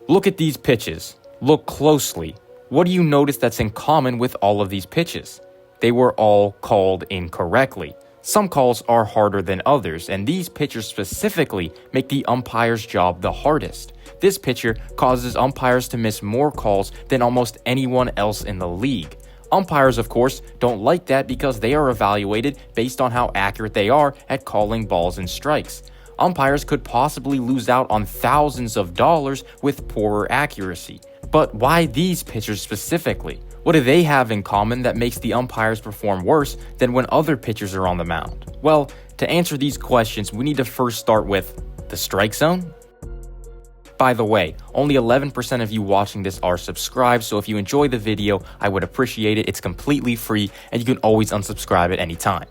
Look at these pitches. Look closely. What do you notice that's in common with all of these pitches? They were all called incorrectly. Some calls are harder than others, and these pitchers specifically make the umpire's job the hardest. This pitcher causes umpires to miss more calls than almost anyone else in the league. Umpires, of course, don't like that because they are evaluated based on how accurate they are at calling balls and strikes. Umpires could possibly lose out on thousands of dollars with poorer accuracy. But why these pitchers specifically? What do they have in common that makes the umpires perform worse than when other pitchers are on the mound? Well, to answer these questions, we need to first start with the strike zone. By the way, only 11% of you watching this are subscribed, so if you enjoy the video, I would appreciate it. It's completely free, and you can always unsubscribe at any time.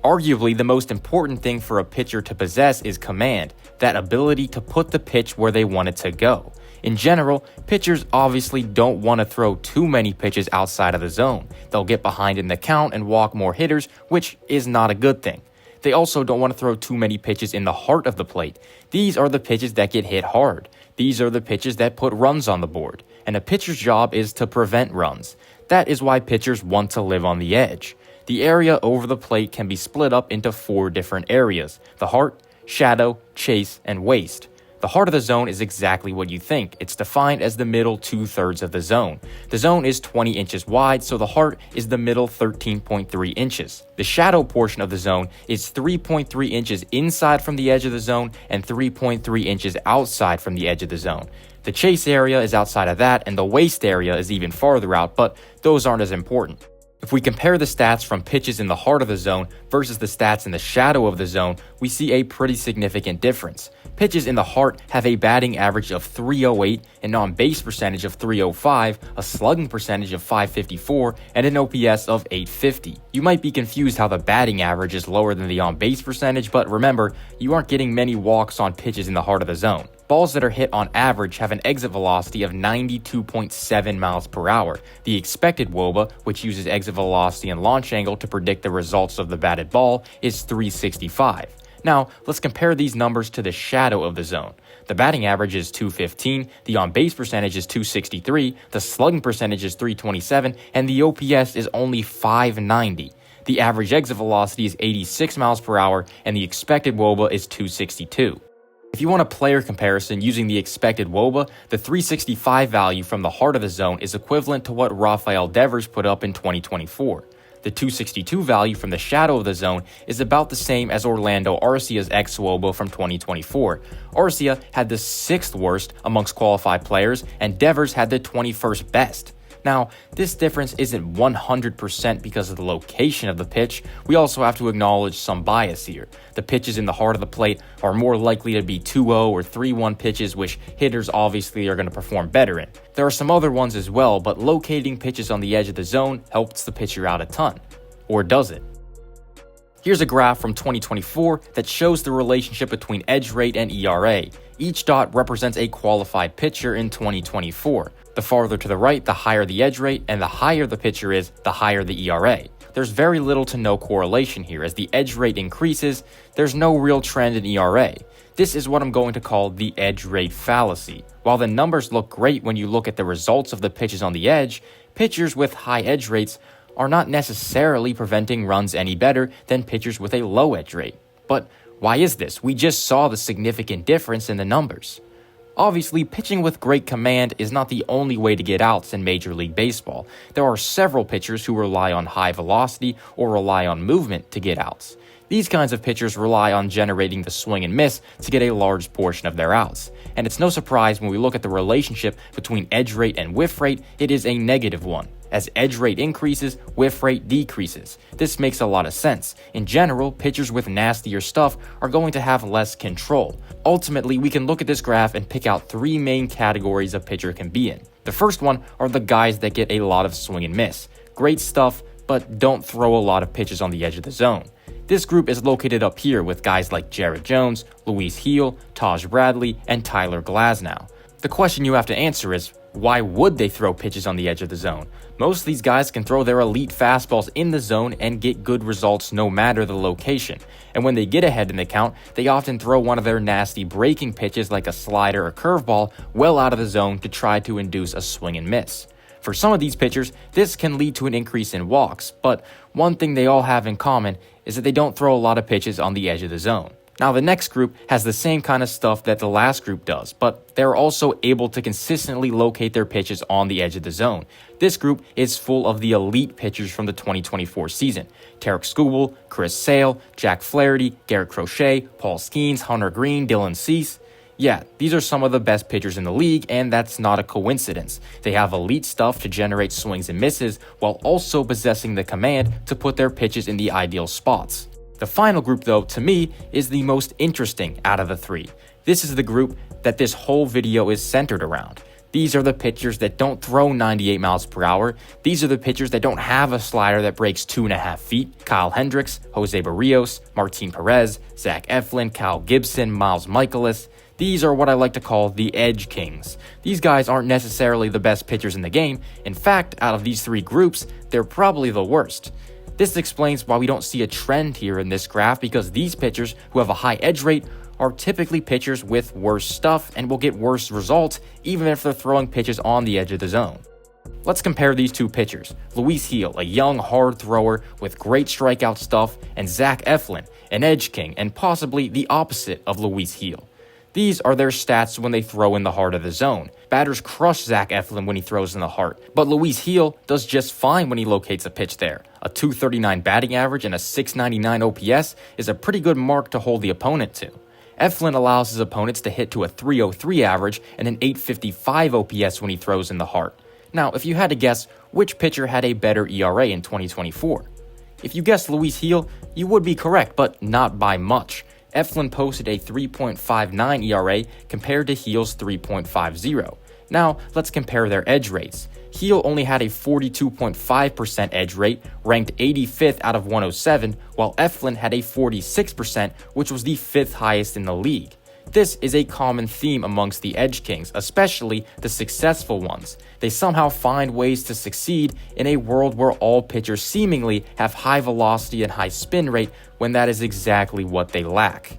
Arguably, the most important thing for a pitcher to possess is command, that ability to put the pitch where they want it to go. In general, pitchers obviously don't want to throw too many pitches outside of the zone. They'll get behind in the count and walk more hitters, which is not a good thing. They also don't want to throw too many pitches in the heart of the plate. These are the pitches that get hit hard. These are the pitches that put runs on the board. And a pitcher's job is to prevent runs. That is why pitchers want to live on the edge. The area over the plate can be split up into 4 different areas: the heart, shadow, chase, and waist. The heart of the zone is exactly what you think. It's defined as the middle 2/3 of the zone. The zone is 20 inches wide, so the heart is the middle 13.3 inches. The shadow portion of the zone is 3.3 inches inside from the edge of the zone and 3.3 inches outside from the edge of the zone. The chase area is outside of that, and the waist area is even farther out, but those aren't as important. If we compare the stats from pitches in the heart of the zone versus the stats in the shadow of the zone, we see a pretty significant difference. Pitches in the heart have a batting average of .308, an on-base percentage of .305, a slugging percentage of .554, and an OPS of .850. You might be confused how the batting average is lower than the on-base percentage, but remember, you aren't getting many walks on pitches in the heart of the zone. Balls that are hit on average have an exit velocity of 92.7 miles per hour. The expected WOBA, which uses exit velocity and launch angle to predict the results of the batted ball, is 365. Now, let's compare these numbers to the shadow of the zone. The batting average is .215, the on-base percentage is .263, the slugging percentage is .327, and the OPS is only .590. The average exit velocity is 86 miles per hour, and the expected WOBA is .262. If you want a player comparison using the expected WOBA, the .365 value from the heart of the zone is equivalent to what Rafael Devers put up in 2024. The .262 value from the shadow of the zone is about the same as Orlando Arcia's xWOBA from 2024. Arcia had the 6th worst amongst qualified players, and Devers had the 21st best. Now, this difference isn't 100% because of the location of the pitch. We also have to acknowledge some bias here. The pitches in the heart of the plate are more likely to be 2-0 or 3-1 pitches, which hitters obviously are going to perform better in. There are some other ones as well, but locating pitches on the edge of the zone helps the pitcher out a ton. Or does it? Here's a graph from 2024 that shows the relationship between edge rate and ERA. Each dot represents a qualified pitcher in 2024. The farther to the right, the higher the edge rate, and the higher the pitcher is, the higher the ERA. There's very little to no correlation here. As the edge rate increases, there's no real trend in ERA. This is what I'm going to call the edge rate fallacy. While the numbers look great when you look at the results of the pitches on the edge, pitchers with high edge rates are not necessarily preventing runs any better than pitchers with a low edge rate. But why is this? We just saw the significant difference in the numbers. Obviously, pitching with great command is not the only way to get outs in Major League Baseball. There are several pitchers who rely on high velocity or rely on movement to get outs. These kinds of pitchers rely on generating the swing and miss to get a large portion of their outs. And it's no surprise when we look at the relationship between edge rate and whiff rate, it is a negative one. As edge rate increases, whiff rate decreases. This makes a lot of sense. In general, pitchers with nastier stuff are going to have less control. Ultimately, we can look at this graph and pick out 3 main categories a pitcher can be in. The first one are the guys that get a lot of swing and miss. Great stuff, but don't throw a lot of pitches on the edge of the zone. This group is located up here with guys like Jared Jones, Luis Gil, Taj Bradley, and Tyler Glasnow. The question you have to answer is, Why would they throw pitches on the edge of the zone? Most of these guys can throw their elite fastballs in the zone and get good results no matter the location. And when they get ahead in the count, they often throw one of their nasty breaking pitches like a slider or curveball well out of the zone to try to induce a swing and miss. For some of these pitchers, this can lead to an increase in walks, but one thing they all have in common is that they don't throw a lot of pitches on the edge of the zone. Now, the next group has the same kind of stuff that the last group does, but they're also able to consistently locate their pitches on the edge of the zone. This group is full of the elite pitchers from the 2024 season. Tarek Skubal, Chris Sale, Jack Flaherty, Garrett Crochet, Paul Skeens, Hunter Green, Dylan Cease. Yeah, these are some of the best pitchers in the league, and that's not a coincidence. They have elite stuff to generate swings and misses, while also possessing the command to put their pitches in the ideal spots. The final group, though, to me, is the most interesting out of the three. This is the group that this whole video is centered around. These are the pitchers that don't throw 98 miles per hour. These are the pitchers that don't have a slider that breaks 2.5 feet. Kyle Hendricks, Jose Barrios, Martin Perez, Zach Eflin, Kyle Gibson, Miles Michaelis. These are what I like to call the edge kings. These guys aren't necessarily the best pitchers in the game. In fact, out of these three groups, they're probably the worst. This explains why we don't see a trend here in this graph, because these pitchers who have a high edge rate are typically pitchers with worse stuff and will get worse results even if they're throwing pitches on the edge of the zone. Let's compare these two pitchers. Luis Gil, a young, hard thrower with great strikeout stuff, and Zach Eflin, an edge king and possibly the opposite of Luis Gil. These are their stats when they throw in the heart of the zone. Batters crush Zach Eflin when he throws in the heart, but Luis Gil does just fine when he locates a pitch there. A .239 batting average and a .699 OPS is a pretty good mark to hold the opponent to. Eflin allows his opponents to hit to a .303 average and an .855 OPS when he throws in the heart. Now, if you had to guess which pitcher had a better ERA in 2024, if you guessed Luis Gil, you would be correct, but not by much. Eflin posted a 3.59 ERA compared to Gil's 3.50. Now, let's compare their edge rates. Gil only had a 42.5% edge rate, ranked 85th out of 107, while Eflin had a 46%, which was the 5th highest in the league. This is a common theme amongst the edge kings, especially the successful ones. They somehow find ways to succeed in a world where all pitchers seemingly have high velocity and high spin rate, when that is exactly what they lack.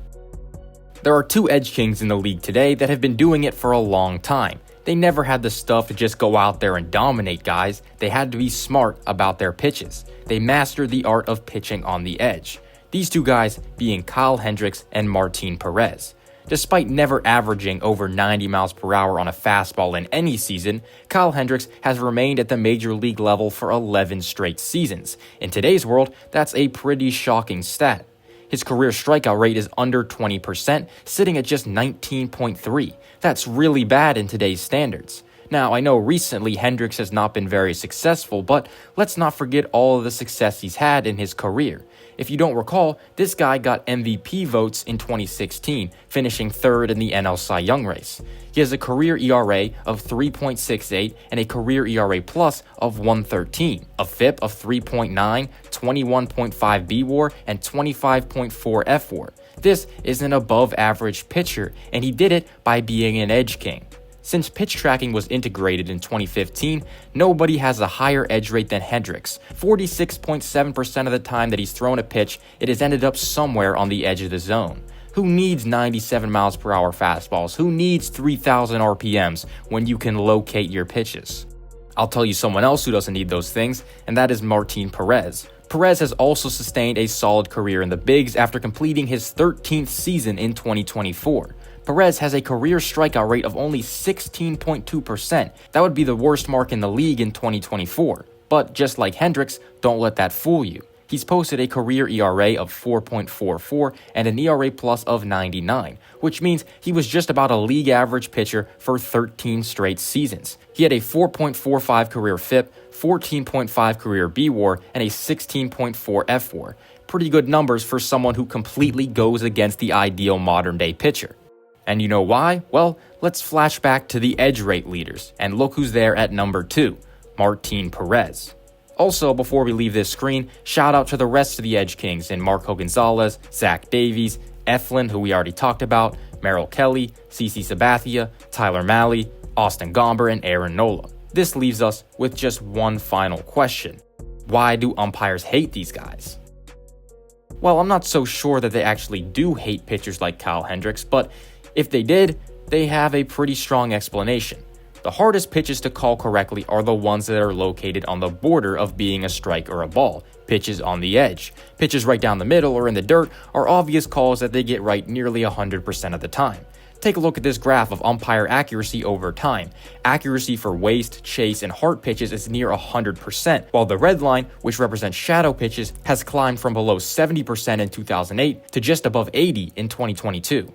There are two edge kings in the league today that have been doing it for a long time. They never had the stuff to just go out there and dominate guys. They had to be smart about their pitches. They mastered the art of pitching on the edge. These two guys being Kyle Hendricks and Martin Perez. Despite never averaging over 90 miles per hour on a fastball in any season, Kyle Hendricks has remained at the major league level for 11 straight seasons. In today's world, that's a pretty shocking stat. His career strikeout rate is under 20%, sitting at just 19.3. That's really bad in today's standards. Now, I know recently Hendricks has not been very successful, but let's not forget all of the success he's had in his career. If you don't recall, this guy got MVP votes in 2016, finishing third in the NL Cy Young race. He has a career ERA of 3.68 and a career ERA plus of 113, a FIP of 3.9, 21.5 BWAR, and 25.4 FWAR. This is an above-average pitcher, and he did it by being an edge king. Since pitch tracking was integrated in 2015, nobody has a higher edge rate than Hendricks. 46.7% of the time that he's thrown a pitch, it has ended up somewhere on the edge of the zone. Who needs 97 miles per hour fastballs? Who needs 3,000 RPMs when you can locate your pitches? I'll tell you someone else who doesn't need those things, and that is Martin Perez. Perez has also sustained a solid career in the bigs after completing his 13th season in 2024. Perez has a career strikeout rate of only 16.2%. That would be the worst mark in the league in 2024. But just like Hendricks, don't let that fool you. He's posted a career ERA of 4.44 and an ERA plus of 99, which means he was just about a league average pitcher for 13 straight seasons. He had a 4.45 career FIP, 14.5 career BWAR, and a 16.4 FWAR. Pretty good numbers for someone who completely goes against the ideal modern-day pitcher. And you know why? Well, let's flash back to the edge rate leaders, and look who's there at number 2, Martin Perez. Also, before we leave this screen, shout out to the rest of the edge kings in Marco Gonzalez, Zach Davies, Eflin, who we already talked about, Merrill Kelly, CC Sabathia, Tyler Mahle, Austin Gomber, and Aaron Nola. This leaves us with just one final question. Why do umpires hate these guys? Well, I'm not so sure that they actually do hate pitchers like Kyle Hendricks, but if they did, they have a pretty strong explanation. The hardest pitches to call correctly are the ones that are located on the border of being a strike or a ball, pitches on the edge. Pitches right down the middle or in the dirt are obvious calls that they get right nearly 100% of the time. Take a look at this graph of umpire accuracy over time. Accuracy for waist, chase, and heart pitches is near 100%, while the red line, which represents shadow pitches, has climbed from below 70% in 2008 to just above 80% in 2022.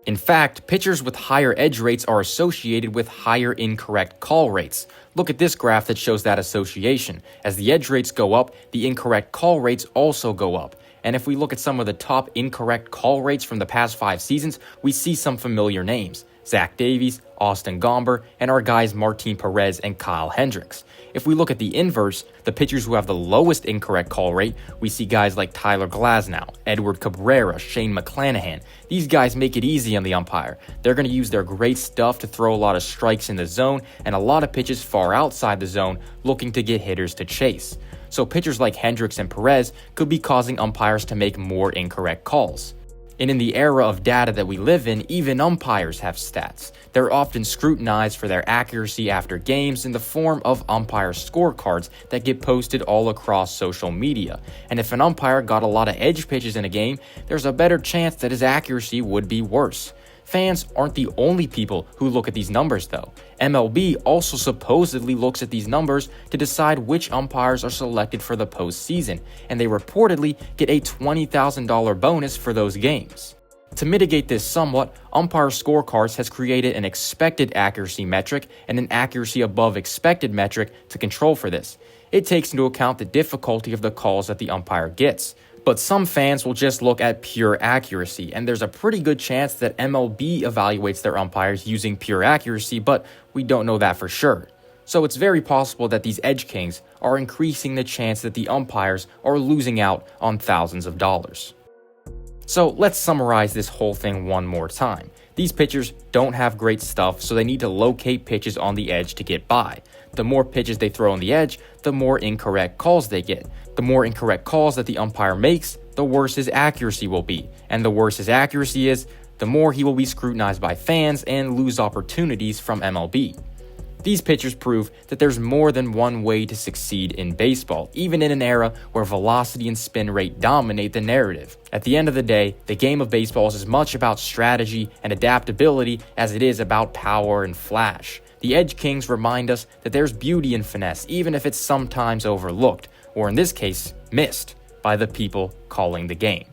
In fact, pitchers with higher edge rates are associated with higher incorrect call rates. Look at this graph that shows that association. As the edge rates go up, the incorrect call rates also go up. And if we look at some of the top incorrect call rates from the past 5 seasons, we see some familiar names. Zach Davies, Austin Gomber, and our guys Martin Perez and Kyle Hendricks. If we look at the inverse, the pitchers who have the lowest incorrect call rate, we see guys like Tyler Glasnow, Edward Cabrera, Shane McClanahan. These guys make it easy on the umpire. They're going to use their great stuff to throw a lot of strikes in the zone and a lot of pitches far outside the zone looking to get hitters to chase. So pitchers like Hendricks and Perez could be causing umpires to make more incorrect calls. And in the era of data that we live in, even umpires have stats. They're often scrutinized for their accuracy after games in the form of umpire scorecards that get posted all across social media. And if an umpire got a lot of edge pitches in a game, there's a better chance that his accuracy would be worse. Fans aren't the only people who look at these numbers though. MLB also supposedly looks at these numbers to decide which umpires are selected for the postseason, and they reportedly get a $20,000 bonus for those games. To mitigate this somewhat, umpire scorecards has created an expected accuracy metric and an accuracy above expected metric to control for this. It takes into account the difficulty of the calls that the umpire gets. But some fans will just look at pure accuracy, and there's a pretty good chance that MLB evaluates their umpires using pure accuracy, but we don't know that for sure. So it's very possible that these edge kings are increasing the chance that the umpires are losing out on thousands of dollars. So let's summarize this whole thing one more time. These pitchers don't have great stuff, so they need to locate pitches on the edge to get by. The more pitches they throw on the edge, the more incorrect calls they get. The more incorrect calls that the umpire makes, the worse his accuracy will be. And the worse his accuracy is, the more he will be scrutinized by fans and lose opportunities from MLB. These pitchers prove that there's more than one way to succeed in baseball, even in an era where velocity and spin rate dominate the narrative. At the end of the day, the game of baseball is as much about strategy and adaptability as it is about power and flash. The Edge Kings remind us that there's beauty in finesse, even if it's sometimes overlooked, or in this case, missed, by the people calling the game.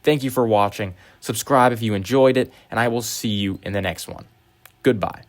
Thank you for watching. Subscribe if you enjoyed it, and I will see you in the next one. Goodbye.